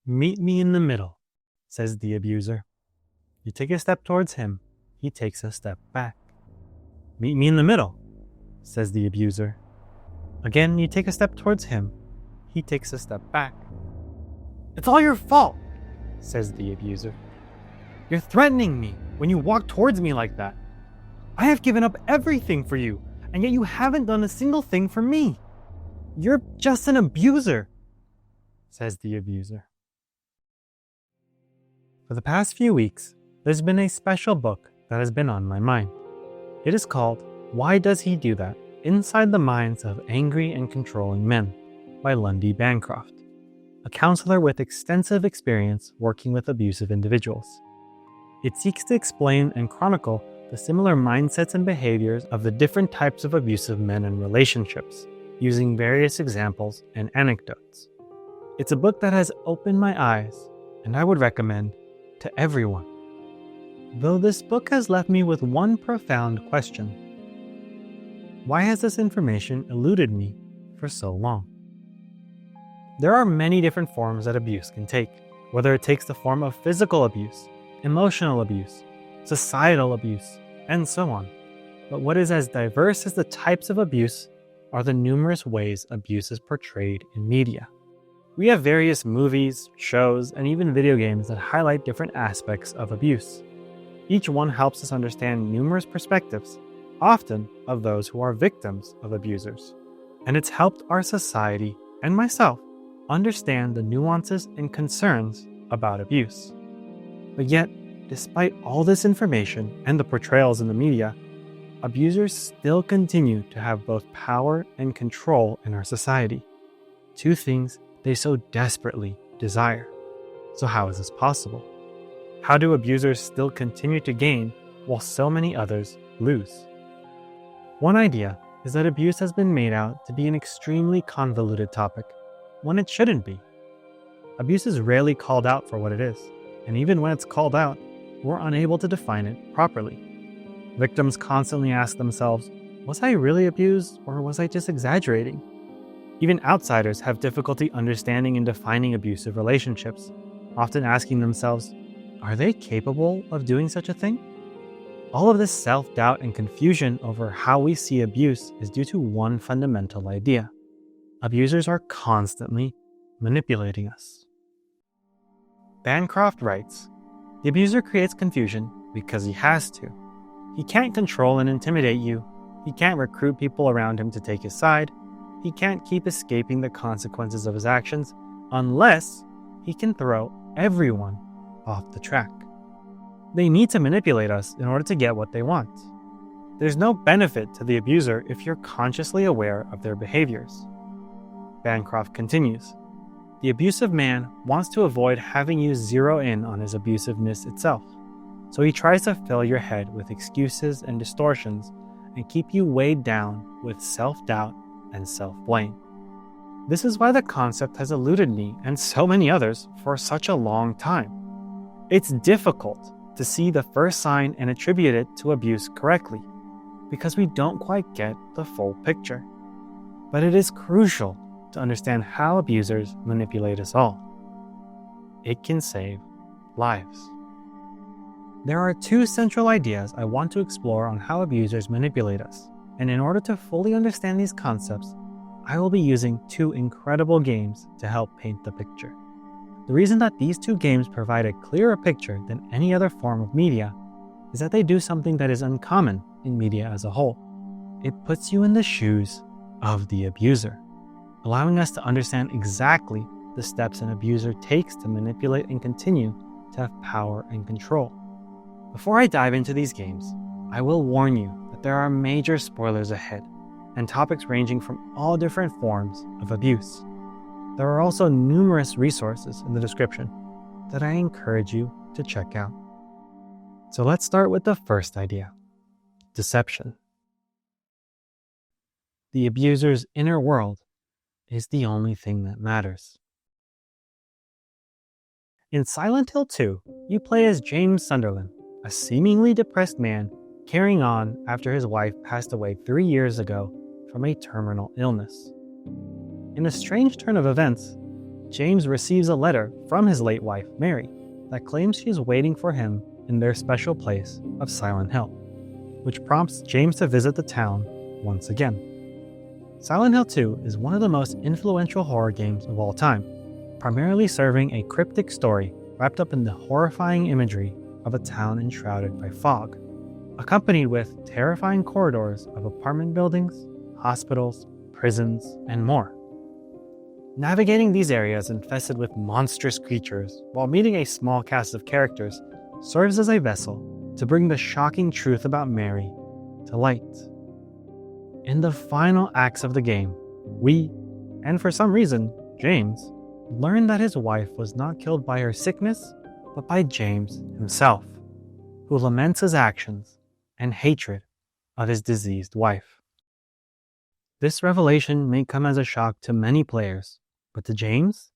Meet me in the middle, says the abuser. You take a step towards him, he takes a step back. Meet me in the middle, says the abuser. Again, you take a step towards him, he takes a step back. It's all your fault, says the abuser. You're threatening me when you walk towards me like that. I have given up everything for you, and yet you haven't done a single thing for me. You're just an abuser, says the abuser. For the past few weeks, there's been a special book that has been on my mind. It is called Why Does He Do That? Inside the Minds of Angry and Controlling Men by Lundy Bancroft, a counselor with extensive experience working with abusive individuals. It seeks to explain and chronicle the similar mindsets and behaviors of the different types of abusive men and relationships, using various examples and anecdotes. It's a book that has opened my eyes, and I would recommend to everyone. Though this book has left me with one profound question. Why has this information eluded me for so long? There are many different forms that abuse can take, whether it takes the form of physical abuse, emotional abuse, societal abuse, and so on. But what is as diverse as the types of abuse are the numerous ways abuse is portrayed in media. We have various movies, shows, and even video games that highlight different aspects of abuse. Each one helps us understand numerous perspectives, often of those who are victims of abusers. And it's helped our society, and myself, understand the nuances and concerns about abuse. But yet, despite all this information and the portrayals in the media, abusers still continue to have both power and control in our society. Two things they so desperately desire. So how is this possible? How do abusers still continue to gain while so many others lose? One idea is that abuse has been made out to be an extremely convoluted topic, when it shouldn't be. Abuse is rarely called out for what it is, and even when it's called out, we're unable to define it properly. Victims constantly ask themselves, was I really abused, or was I just exaggerating? Even outsiders have difficulty understanding and defining abusive relationships, often asking themselves, are they capable of doing such a thing? All of this self-doubt and confusion over how we see abuse is due to one fundamental idea. Abusers are constantly manipulating us. Bancroft writes, the abuser creates confusion because he has to. He can't control and intimidate you. He can't recruit people around him to take his side. He can't keep escaping the consequences of his actions unless he can throw everyone off the track. They need to manipulate us in order to get what they want. There's no benefit to the abuser if you're consciously aware of their behaviors. Bancroft continues, the abusive man wants to avoid having you zero in on his abusiveness itself, so he tries to fill your head with excuses and distortions and keep you weighed down with self-doubt and self-blame. This is why the concept has eluded me and so many others for such a long time. It's difficult to see the first sign and attribute it to abuse correctly, because we don't quite get the full picture. But it is crucial to understand how abusers manipulate us all. It can save lives. There are two central ideas I want to explore on how abusers manipulate us, and in order to fully understand these concepts, I will be using two incredible games to help paint the picture. The reason that these two games provide a clearer picture than any other form of media is that they do something that is uncommon in media as a whole. It puts you in the shoes of the abuser, allowing us to understand exactly the steps an abuser takes to manipulate and continue to have power and control. Before I dive into these games, I will warn you that there are major spoilers ahead and topics ranging from all different forms of abuse. There are also numerous resources in the description that I encourage you to check out. So let's start with the first idea, deception. The abuser's inner world is the only thing that matters. In Silent Hill 2, you play as James Sunderland, a seemingly depressed man carrying on after his wife passed away 3 years ago from a terminal illness. In a strange turn of events, James receives a letter from his late wife, Mary, that claims she is waiting for him in their special place of Silent Hill, which prompts James to visit the town once again. Silent Hill 2 is one of the most influential horror games of all time, primarily serving a cryptic story wrapped up in the horrifying imagery of a town enshrouded by fog, accompanied with terrifying corridors of apartment buildings, hospitals, prisons, and more. Navigating these areas infested with monstrous creatures while meeting a small cast of characters serves as a vessel to bring the shocking truth about Mary to light. In the final acts of the game, we, and for some reason, James, learn that his wife was not killed by her sickness, but by James himself, who laments his actions and hatred of his diseased wife. This revelation may come as a shock to many players, but to James,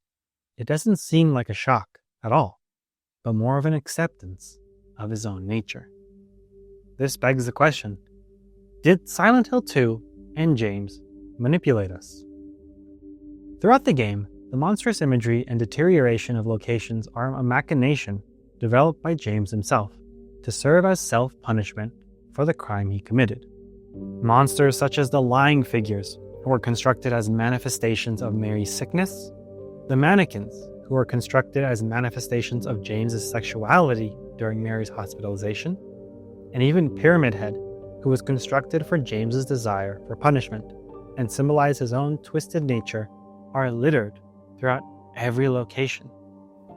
it doesn't seem like a shock at all, but more of an acceptance of his own nature. This begs the question, did Silent Hill 2 and James manipulate us? Throughout the game, the monstrous imagery and deterioration of locations are a machination developed by James himself to serve as self-punishment for the crime he committed. Monsters such as the lying figures, who were constructed as manifestations of Mary's sickness, the mannequins, who were constructed as manifestations of James's sexuality during Mary's hospitalization, and even Pyramid Head, who was constructed for James's desire for punishment and symbolized his own twisted nature, are littered throughout every location.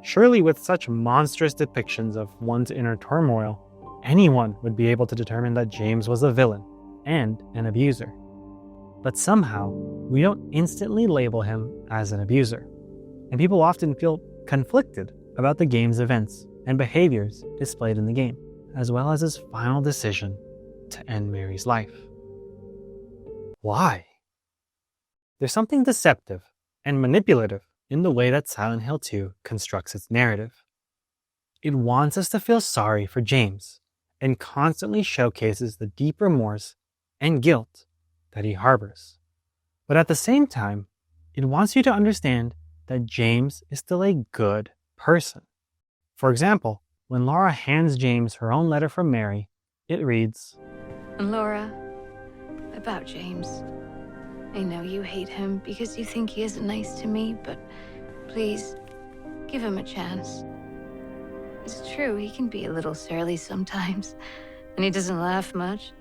Surely with such monstrous depictions of one's inner turmoil, anyone would be able to determine that James was a villain and an abuser. But somehow, we don't instantly label him as an abuser, and people often feel conflicted about the game's events and behaviors displayed in the game, as well as his final decision to end Mary's life. Why? There's something deceptive and manipulative in the way that Silent Hill 2 constructs its narrative. It wants us to feel sorry for James and constantly showcases the deep remorse and guilt that he harbors. But at the same time, it wants you to understand that James is still a good person. For example, when Laura hands James her own letter from Mary, it reads, Laura, about James. I know you hate him because you think he isn't nice to me, but please, give him a chance. It's true, he can be a little surly sometimes, and he doesn't laugh much.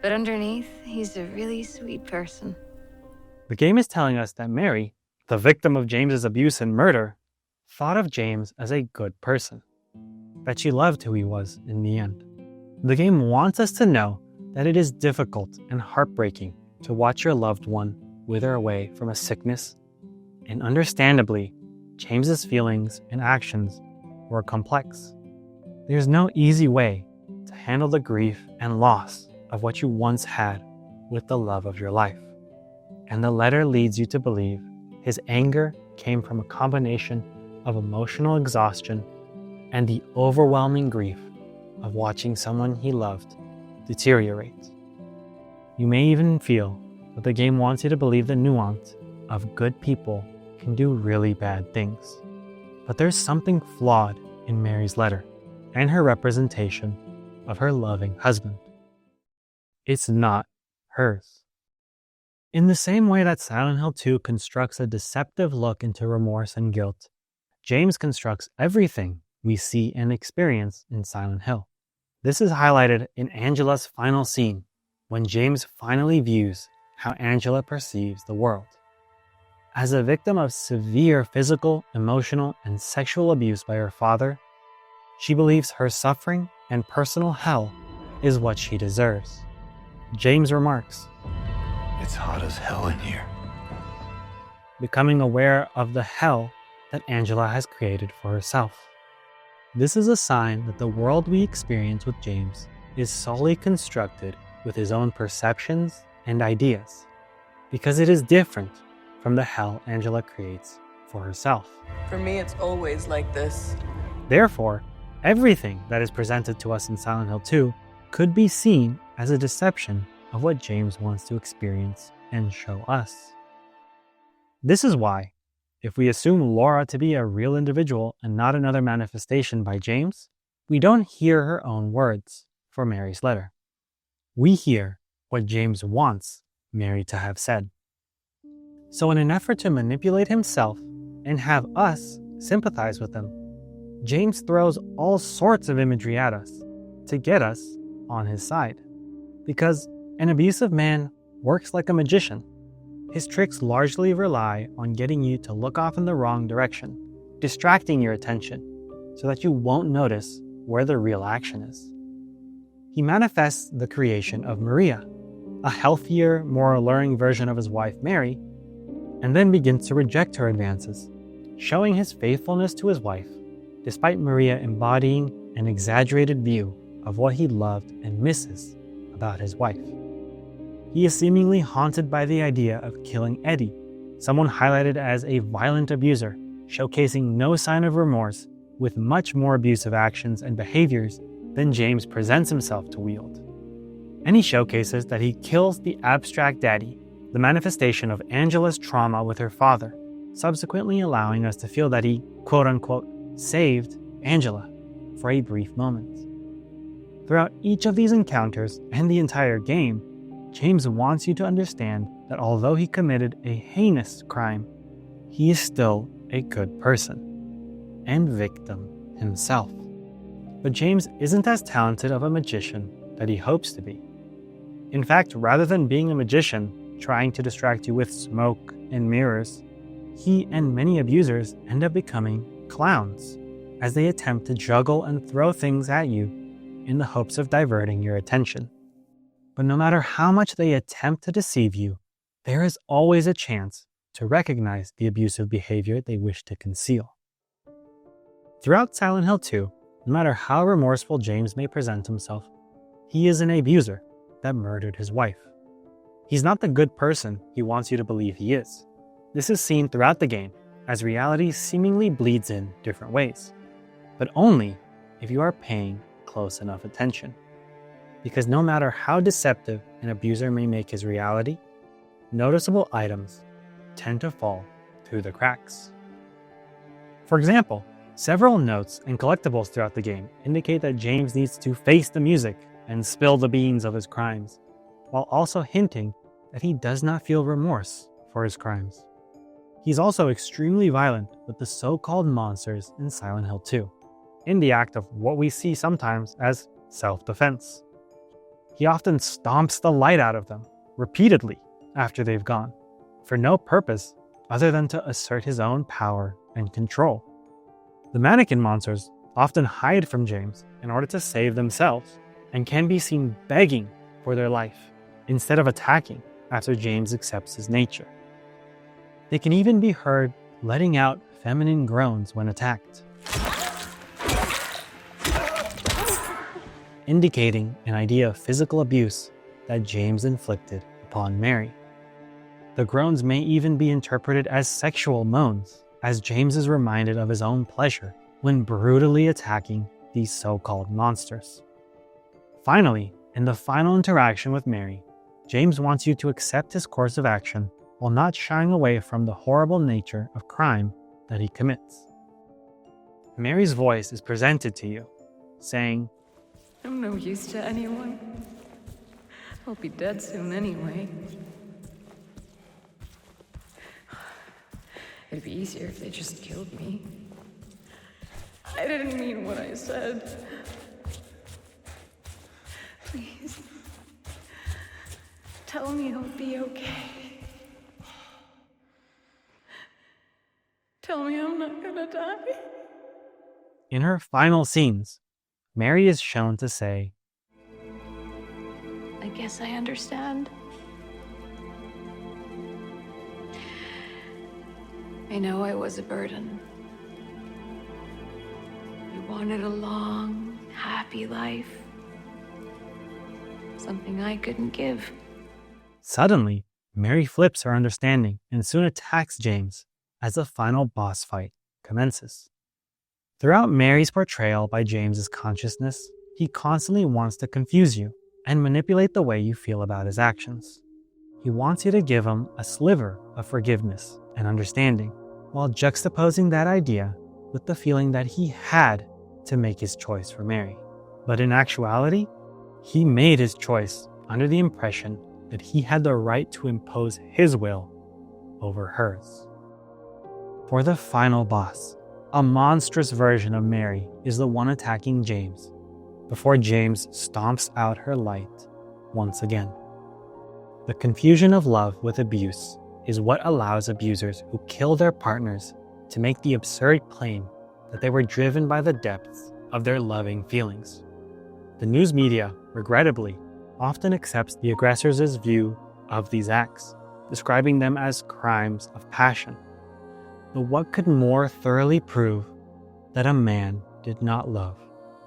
But underneath, he's a really sweet person. The game is telling us that Mary, the victim of James's abuse and murder, thought of James as a good person, that she loved who he was in the end. The game wants us to know that it is difficult and heartbreaking to watch your loved one wither away from a sickness, and understandably, James's feelings and actions were complex. There's no easy way to handle the grief and loss of what you once had with the love of your life. And the letter leads you to believe his anger came from a combination of emotional exhaustion and the overwhelming grief of watching someone he loved deteriorate. You may even feel that the game wants you to believe the nuance of good people can do really bad things. But there's something flawed in Mary's letter and her representation of her loving husband. It's not hers. In the same way that Silent Hill 2 constructs a deceptive look into remorse and guilt, James constructs everything we see and experience in Silent Hill. This is highlighted in Angela's final scene, when James finally views how Angela perceives the world. As a victim of severe physical, emotional, and sexual abuse by her father, she believes her suffering and personal hell is what she deserves. James remarks, "It's hot as hell in here." becoming aware of the hell that Angela has created for herself. This is a sign that the world we experience with James is solely constructed with his own perceptions and ideas, because it is different from the hell Angela creates for herself. For me, it's always like this. Therefore, everything that is presented to us in Silent Hill 2 could be seen as a deception of what James wants to experience and show us. This is why if we assume Laura to be a real individual and not another manifestation by James, we don't hear her own words for Mary's letter. We hear what James wants Mary to have said. So in an effort to manipulate himself and have us sympathize with him, James throws all sorts of imagery at us to get us on his side. Because an abusive man works like a magician. His tricks largely rely on getting you to look off in the wrong direction, distracting your attention so that you won't notice where the real action is. He manifests the creation of Maria, a healthier, more alluring version of his wife Mary, and then begins to reject her advances, showing his faithfulness to his wife, despite Maria embodying an exaggerated view of what he loved and misses about his wife. He is seemingly haunted by the idea of killing Eddie, someone highlighted as a violent abuser, showcasing no sign of remorse, with much more abusive actions and behaviors than James presents himself to wield. And he showcases that he kills the abstract daddy, the manifestation of Angela's trauma with her father, subsequently allowing us to feel that he, quote-unquote, saved Angela for a brief moment. Throughout each of these encounters and the entire game, James wants you to understand that although he committed a heinous crime, he is still a good person and victim himself. But James isn't as talented of a magician that he hopes to be. In fact, rather than being a magician trying to distract you with smoke and mirrors, he and many abusers end up becoming clowns as they attempt to juggle and throw things at you in the hopes of diverting your attention. But no matter how much they attempt to deceive you, there is always a chance to recognize the abusive behavior they wish to conceal. Throughout Silent Hill 2, no matter how remorseful James may present himself, he is an abuser that murdered his wife. He's not the good person he wants you to believe he is. This is seen throughout the game as reality seemingly bleeds in different ways, but only if you are paying close enough attention. Because no matter how deceptive an abuser may make his reality, noticeable items tend to fall through the cracks. For example, several notes and collectibles throughout the game indicate that James needs to face the music and spill the beans of his crimes, while also hinting that he does not feel remorse for his crimes. He's also extremely violent with the so-called monsters in Silent Hill 2, in the act of what we see sometimes as self-defense. He often stomps the light out of them, repeatedly, after they've gone, for no purpose other than to assert his own power and control. The mannequin monsters often hide from James in order to save themselves, and can be seen begging for their life, instead of attacking after James accepts his nature. They can even be heard letting out feminine groans when attacked, indicating an idea of physical abuse that James inflicted upon Mary. The groans may even be interpreted as sexual moans, as James is reminded of his own pleasure when brutally attacking these so-called monsters. Finally, in the final interaction with Mary, James wants you to accept his course of action while not shying away from the horrible nature of crime that he commits. Mary's voice is presented to you, saying, I'm no use to anyone. I'll be dead soon anyway. It'd be easier if they just killed me. I didn't mean what I said. Please. Tell me I'll be okay. Tell me I'm not gonna die. In her final scenes, Mary is shown to say, I guess I understand. I know I was a burden. You wanted a long, happy life. Something I couldn't give. Suddenly, Mary flips her understanding and soon attacks James as the final boss fight commences. Throughout Mary's portrayal by James's consciousness, he constantly wants to confuse you and manipulate the way you feel about his actions. He wants you to give him a sliver of forgiveness and understanding, while juxtaposing that idea with the feeling that he had to make his choice for Mary. But in actuality, he made his choice under the impression that he had the right to impose his will over hers. For the final boss, a monstrous version of Mary is the one attacking James, before James stomps out her light once again. The confusion of love with abuse is what allows abusers who kill their partners to make the absurd claim that they were driven by the depths of their loving feelings. The news media, regrettably, often accepts the aggressors' view of these acts, describing them as crimes of passion. But what could more thoroughly prove that a man did not love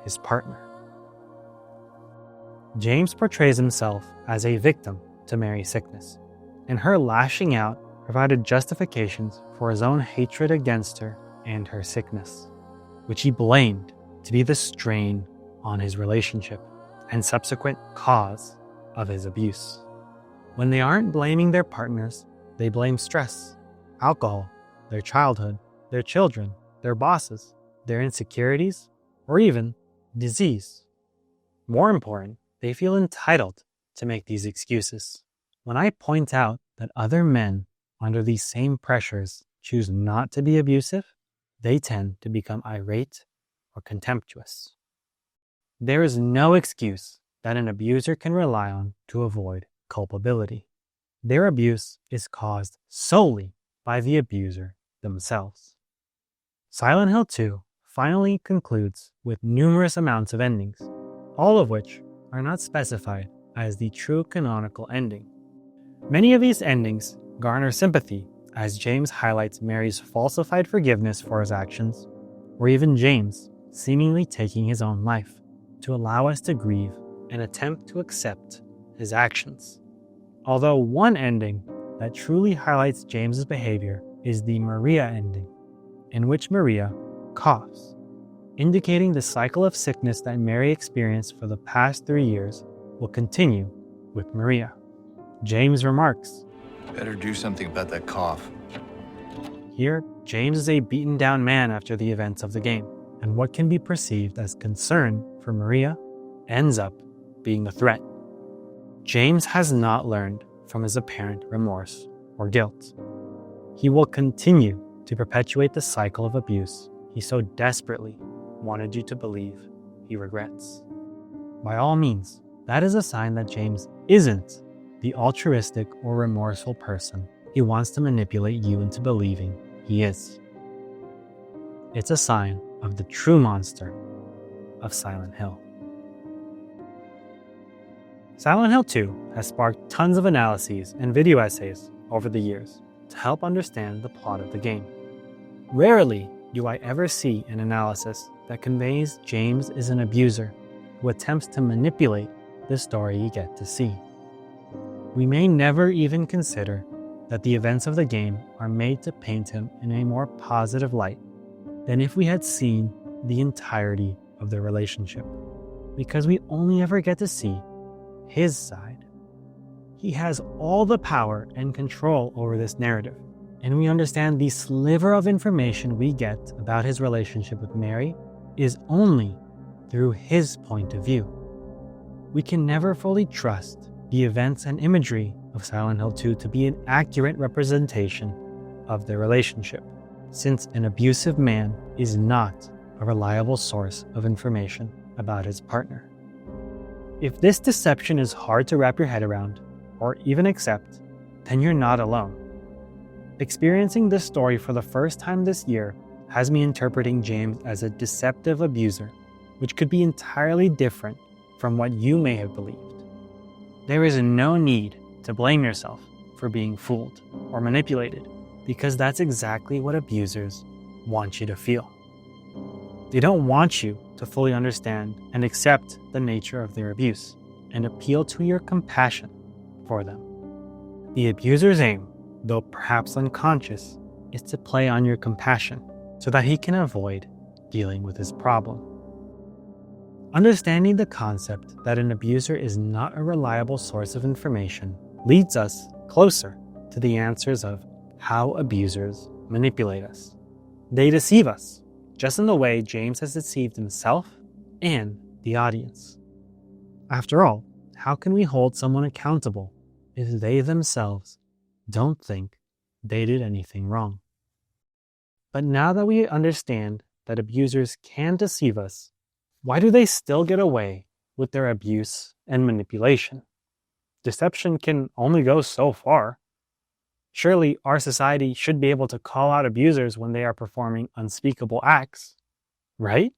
his partner? James portrays himself as a victim to Mary's sickness, and her lashing out provided justifications for his own hatred against her and her sickness, which he blamed to be the strain on his relationship and subsequent cause of his abuse. When they aren't blaming their partners, they blame stress, alcohol, their childhood, their children, their bosses, their insecurities, or even disease. More important, they feel entitled to make these excuses. When I point out that other men under these same pressures choose not to be abusive, they tend to become irate or contemptuous. There is no excuse that an abuser can rely on to avoid culpability. Their abuse is caused solely by the abuser themselves. Silent Hill 2 finally concludes with numerous amounts of endings, all of which are not specified as the true canonical ending. Many of these endings garner sympathy as James highlights Mary's falsified forgiveness for his actions, or even James seemingly taking his own life to allow us to grieve and attempt to accept his actions. Although one ending that truly highlights James's behavior is the Maria ending, in which Maria coughs, indicating the cycle of sickness that Mary experienced for the past 3 years will continue with Maria. James remarks, Better do something about that cough. Here, James is a beaten down man after the events of the game, and what can be perceived as concern for Maria ends up being a threat. James has not learned from his apparent remorse or guilt. He will continue to perpetuate the cycle of abuse he so desperately wanted you to believe he regrets. By all means, that is a sign that James isn't the altruistic or remorseful person he wants to manipulate you into believing he is. It's a sign of the true monster of Silent Hill. Silent Hill 2 has sparked tons of analyses and video essays over the years to help understand the plot of the game. Rarely do I ever see an analysis that conveys James is an abuser who attempts to manipulate the story you get to see. We may never even consider that the events of the game are made to paint him in a more positive light than if we had seen the entirety of the relationship, because we only ever get to see his side. He has all the power and control over this narrative, and we understand the sliver of information we get about his relationship with Mary is only through his point of view. We can never fully trust the events and imagery of Silent Hill 2 to be an accurate representation of their relationship, since an abusive man is not a reliable source of information about his partner. If this deception is hard to wrap your head around, or even accept, then you're not alone. Experiencing this story for the first time this year has me interpreting James as a deceptive abuser, which could be entirely different from what you may have believed. There is no need to blame yourself for being fooled or manipulated, because that's exactly what abusers want you to feel. They don't want you to fully understand and accept the nature of their abuse and appeal to your compassion for them. The abuser's aim, though perhaps unconscious, is to play on your compassion so that he can avoid dealing with his problem. Understanding the concept that an abuser is not a reliable source of information leads us closer to the answers of how abusers manipulate us. They deceive us, just in the way James has deceived himself and the audience. After all, how can we hold someone accountable if they themselves don't think they did anything wrong? But now that we understand that abusers can deceive us, why do they still get away with their abuse and manipulation? Deception can only go so far. Surely our society should be able to call out abusers when they are performing unspeakable acts, right?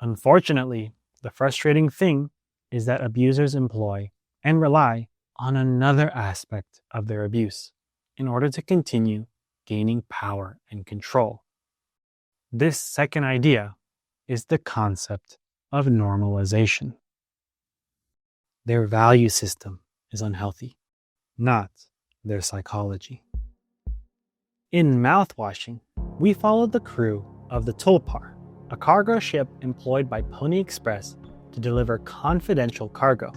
Unfortunately, the frustrating thing is that abusers employ and rely on another aspect of their abuse in order to continue gaining power and control. This second idea is the concept of normalization. Their value system is unhealthy, not their psychology. In Mouthwashing, we followed the crew of the Tulpar, a cargo ship employed by Pony Express to deliver confidential cargo.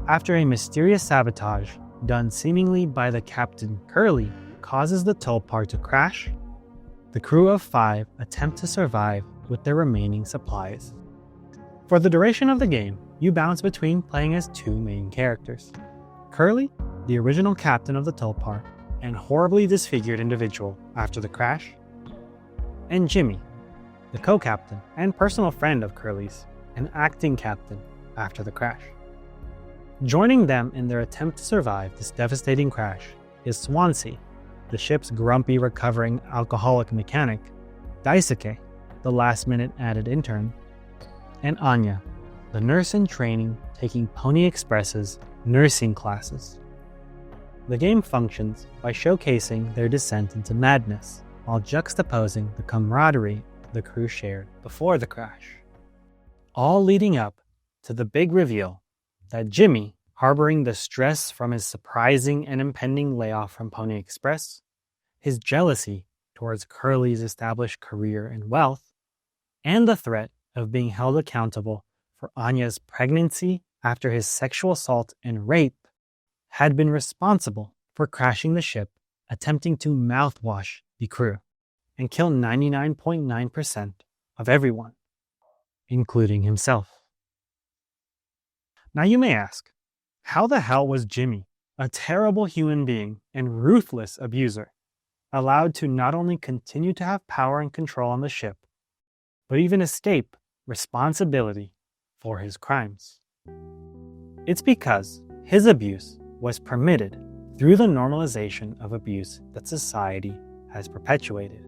After a mysterious sabotage done seemingly by the Captain Curly causes the Tulpar to crash, the crew of 5 attempt to survive with their remaining supplies. For the duration of the game, you bounce between playing as 2 main characters: Curly, the original captain of the Tulpar and horribly disfigured individual after the crash, and Jimmy, the co-captain and personal friend of Curly's and acting captain after the crash. Joining them in their attempt to survive this devastating crash is Swansea, the ship's grumpy recovering alcoholic mechanic, Daisuke, the last-minute added intern, and Anya, the nurse in training taking Pony Express's nursing classes. The game functions by showcasing their descent into madness while juxtaposing the camaraderie the crew shared before the crash. All leading up to the big reveal that Jimmy, harboring the stress from his surprising and impending layoff from Pony Express, his jealousy towards Curly's established career and wealth, and the threat of being held accountable for Anya's pregnancy after his sexual assault and rape, had been responsible for crashing the ship, attempting to mouthwash the crew and kill 99.9% of everyone, including himself. Now you may ask, how the hell was Jimmy, a terrible human being and ruthless abuser, allowed to not only continue to have power and control on the ship, but even escape responsibility for his crimes? It's because his abuse was permitted through the normalization of abuse that society has perpetuated.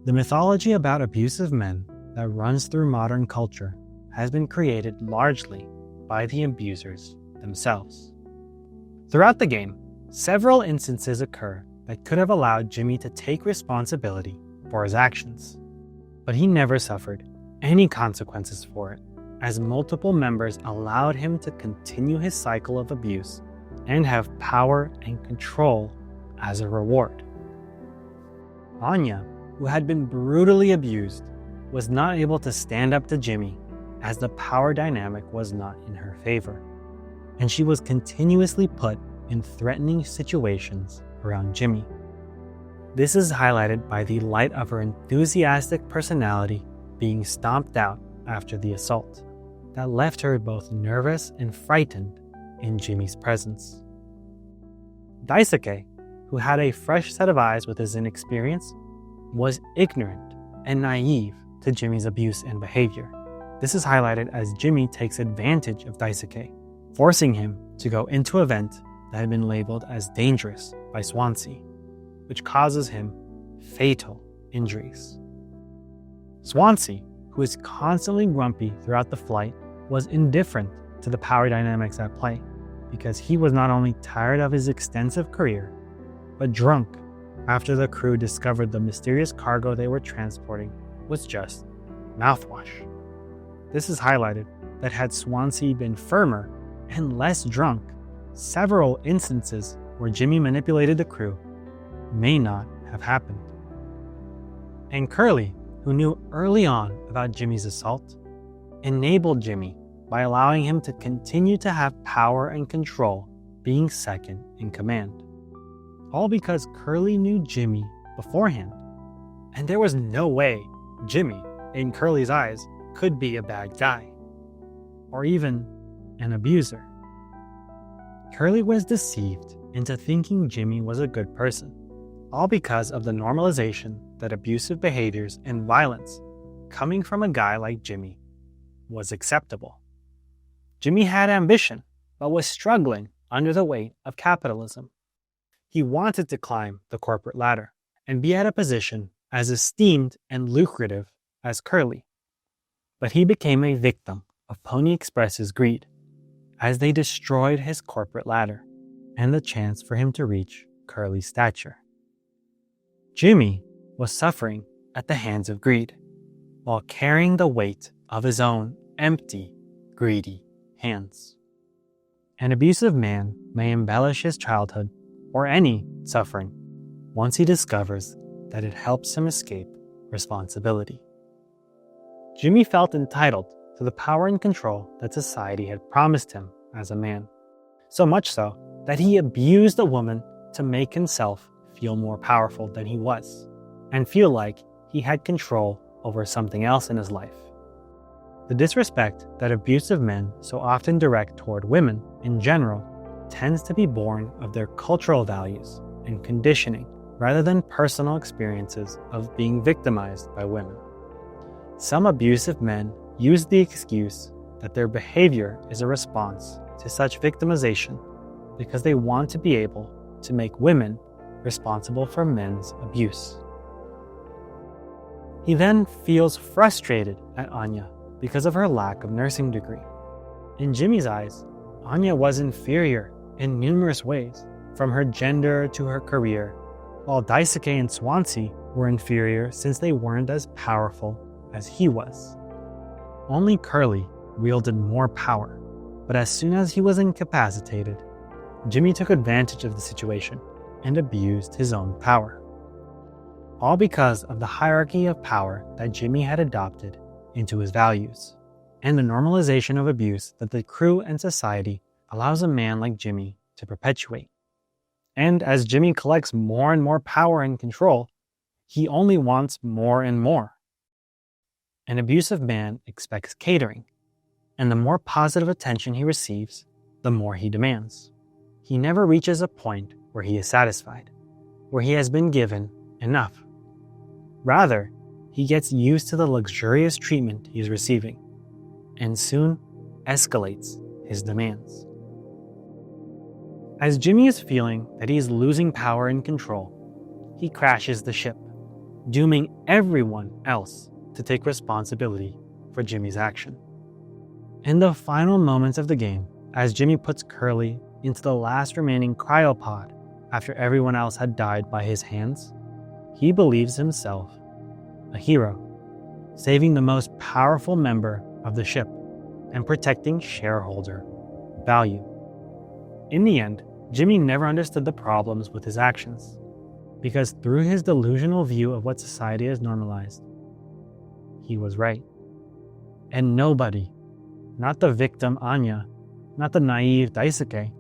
The mythology about abusive men that runs through modern culture has been created largely by the abusers themselves. Throughout the game, several instances occur that could have allowed Jimmy to take responsibility for his actions, but he never suffered any consequences for it, as multiple members allowed him to continue his cycle of abuse and have power and control as a reward. Anya, who had been brutally abused, was not able to stand up to Jimmy as the power dynamic was not in her favor, and she was continuously put in threatening situations around Jimmy. This is highlighted by the light of her enthusiastic personality being stomped out after the assault, that left her both nervous and frightened in Jimmy's presence. Daisuke, who had a fresh set of eyes with his inexperience, was ignorant and naive to Jimmy's abuse and behavior. This is highlighted as Jimmy takes advantage of Daisuke, forcing him to go into an event that had been labeled as dangerous by Swansea, which causes him fatal injuries. Swansea, who is constantly grumpy throughout the flight, was indifferent to the power dynamics at play because he was not only tired of his extensive career, but drunk after the crew discovered the mysterious cargo they were transporting was just mouthwash. This is highlighted that had Swansea been firmer and less drunk, several instances where Jimmy manipulated the crew may not have happened. And Curly, who knew early on about Jimmy's assault, enabled Jimmy by allowing him to continue to have power and control, being second in command. All because Curly knew Jimmy beforehand. And there was no way Jimmy, in Curly's eyes, could be a bad guy, or even an abuser. Curly was deceived into thinking Jimmy was a good person, all because of the normalization that abusive behaviors and violence coming from a guy like Jimmy was acceptable. Jimmy had ambition, but was struggling under the weight of capitalism. He wanted to climb the corporate ladder and be at a position as esteemed and lucrative as Curly. But he became a victim of Pony Express's greed, as they destroyed his corporate ladder and the chance for him to reach Curly's stature. Jimmy was suffering at the hands of greed, while carrying the weight of his own empty, greedy hands. An abusive man may embellish his childhood or any suffering once he discovers that it helps him escape responsibility. Jimmy felt entitled to the power and control that society had promised him as a man, so much so that he abused a woman to make himself feel more powerful than he was, and feel like he had control over something else in his life. The disrespect that abusive men so often direct toward women in general tends to be born of their cultural values and conditioning rather than personal experiences of being victimized by women. Some abusive men use the excuse that their behavior is a response to such victimization because they want to be able to make women responsible for men's abuse. He then feels frustrated at Anya because of her lack of nursing degree. In Jimmy's eyes, Anya was inferior in numerous ways, from her gender to her career, while Daisuke and Swansea were inferior since they weren't as powerful as he was. Only Curly wielded more power, but as soon as he was incapacitated, Jimmy took advantage of the situation and abused his own power. All because of the hierarchy of power that Jimmy had adopted into his values, and the normalization of abuse that the crew and society allows a man like Jimmy to perpetuate. And as Jimmy collects more and more power and control, he only wants more and more. An abusive man expects catering, and the more positive attention he receives, the more he demands. He never reaches a point where he is satisfied, where he has been given enough. Rather, he gets used to the luxurious treatment he is receiving, and soon escalates his demands. As Jimmy is feeling that he is losing power and control, he crashes the ship, dooming everyone else to take responsibility for Jimmy's action. In the final moments of the game, as Jimmy puts Curly into the last remaining cryopod after everyone else had died by his hands, he believes himself a hero, saving the most powerful member of the ship and protecting shareholder value. In the end, Jimmy never understood the problems with his actions, because through his delusional view of what society has normalized, he was right. And nobody, not the victim Anya, not the naive Daisuke,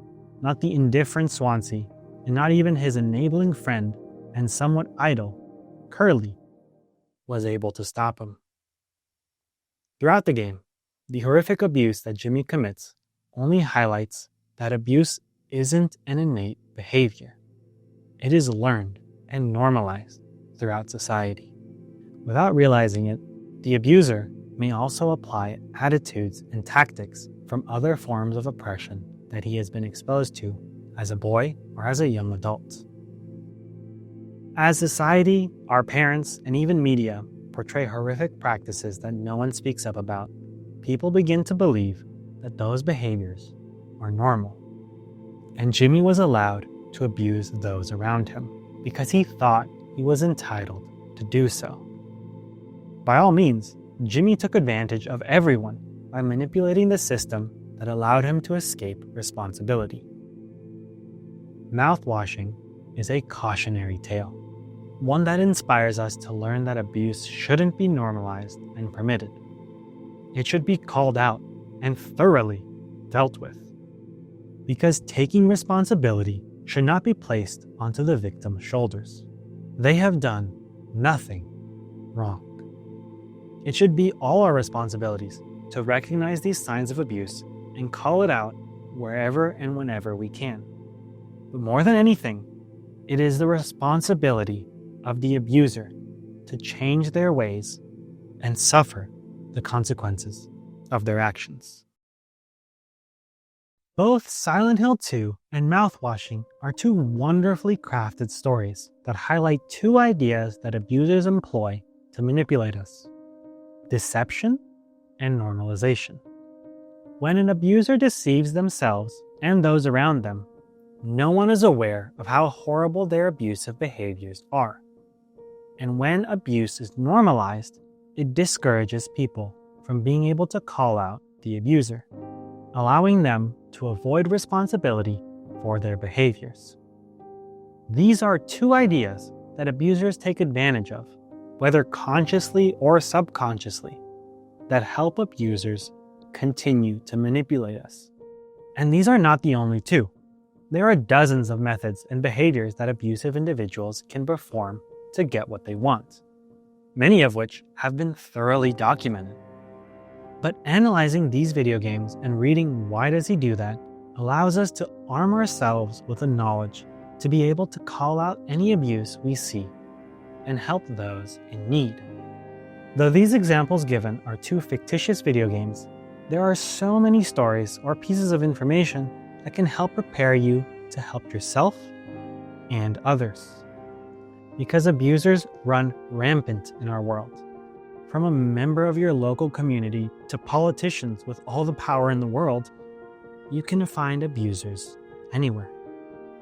not the indifferent Swansea, and not even his enabling friend and somewhat idle, Curly, was able to stop him. Throughout the game, the horrific abuse that Jimmy commits only highlights that abuse isn't an innate behavior. It is learned and normalized throughout society. Without realizing it, the abuser may also apply attitudes and tactics from other forms of oppression that he has been exposed to as a boy or as a young adult. As society, our parents, and even media portray horrific practices that no one speaks up about, people begin to believe that those behaviors are normal. And Jimmy was allowed to abuse those around him because he thought he was entitled to do so. By all means, Jimmy took advantage of everyone by manipulating the system that allowed him to escape responsibility. Mouthwashing is a cautionary tale, one that inspires us to learn that abuse shouldn't be normalized and permitted. It should be called out and thoroughly dealt with, because taking responsibility should not be placed onto the victim's shoulders. They have done nothing wrong. It should be all our responsibilities to recognize these signs of abuse and call it out wherever and whenever we can. But more than anything, it is the responsibility of the abuser to change their ways and suffer the consequences of their actions. Both Silent Hill 2 and Mouthwashing are two wonderfully crafted stories that highlight two ideas that abusers employ to manipulate us: deception and normalization. When an abuser deceives themselves and those around them, no one is aware of how horrible their abusive behaviors are. And when abuse is normalized, it discourages people from being able to call out the abuser, allowing them to avoid responsibility for their behaviors. These are two ideas that abusers take advantage of, whether consciously or subconsciously, that help abusers continue to manipulate us. And these are not the only two. There are dozens of methods and behaviors that abusive individuals can perform to get what they want, many of which have been thoroughly documented. But analyzing these video games and reading Why Does He Do That allows us to arm ourselves with the knowledge to be able to call out any abuse we see and help those in need. Though these examples given are two fictitious video games, there are so many stories or pieces of information that can help prepare you to help yourself and others. Because abusers run rampant in our world. From a member of your local community to politicians with all the power in the world, you can find abusers anywhere.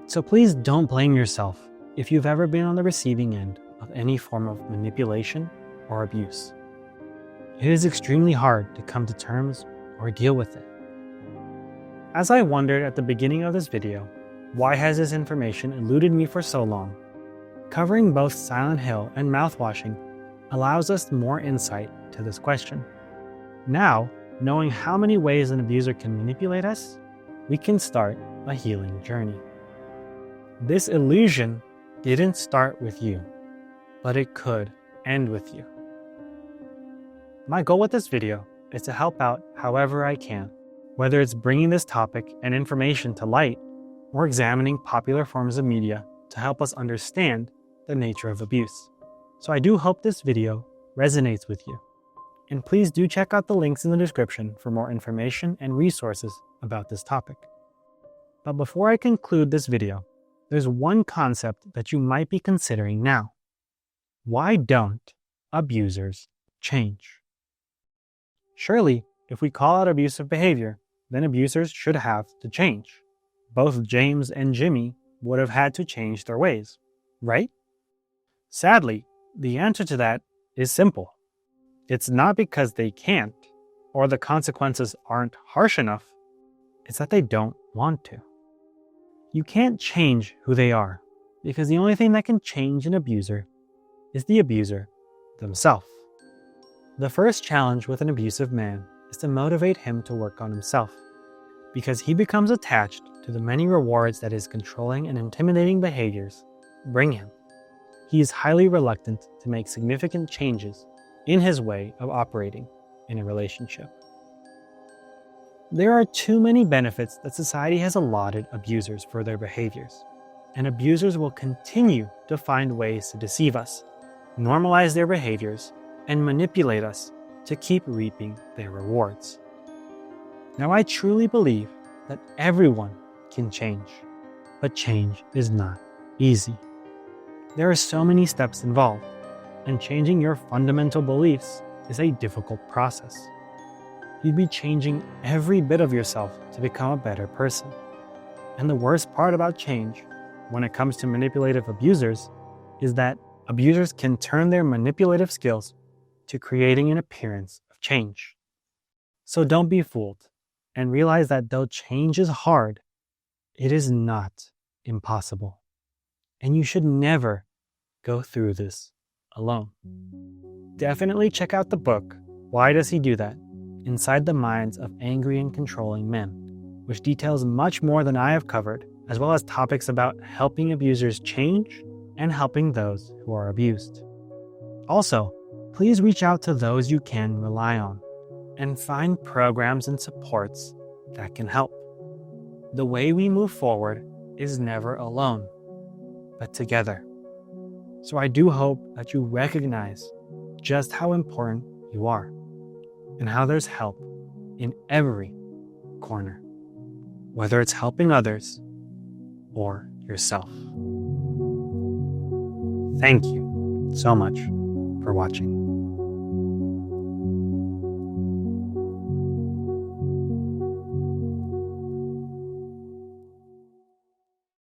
So please don't blame yourself if you've ever been on the receiving end of any form of manipulation or abuse. It is extremely hard to come to terms or deal with it. As I wondered at the beginning of this video, why has this information eluded me for so long? Covering both Silent Hill and Mouthwashing allows us more insight to this question. Now, knowing how many ways an abuser can manipulate us, we can start a healing journey. This illusion didn't start with you, but it could end with you. My goal with this video is to help out however I can, whether it's bringing this topic and information to light or examining popular forms of media to help us understand the nature of abuse. So I do hope this video resonates with you. And please do check out the links in the description for more information and resources about this topic. But before I conclude this video, there's one concept that you might be considering now. Why don't abusers change? Surely, if we call out abusive behavior, then abusers should have to change. Both James and Jimmy would have had to change their ways, right? Sadly, the answer to that is simple. It's not because they can't, or the consequences aren't harsh enough. It's that they don't want to. You can't change who they are, because the only thing that can change an abuser is the abuser themselves. The first challenge with an abusive man is to motivate him to work on himself, because he becomes attached to the many rewards that his controlling and intimidating behaviors bring him. He is highly reluctant to make significant changes in his way of operating in a relationship. There are too many benefits that society has allotted abusers for their behaviors, and abusers will continue to find ways to deceive us, normalize their behaviors, and manipulate us to keep reaping their rewards. Now, I truly believe that everyone can change, but change is not easy. There are so many steps involved, and changing your fundamental beliefs is a difficult process. You'd be changing every bit of yourself to become a better person. And the worst part about change, when it comes to manipulative abusers, is that abusers can turn their manipulative skills to creating an appearance of change. So don't be fooled, and realize that though change is hard, it is not impossible. And you should never go through this alone. Definitely check out the book, Why Does He Do That? Inside the Minds of Angry and Controlling Men, which details much more than I have covered, as well as topics about helping abusers change and helping those who are abused. Also, please reach out to those you can rely on and find programs and supports that can help. The way we move forward is never alone, but together. So I do hope that you recognize just how important you are and how there's help in every corner, whether it's helping others or yourself. Thank you so much for watching.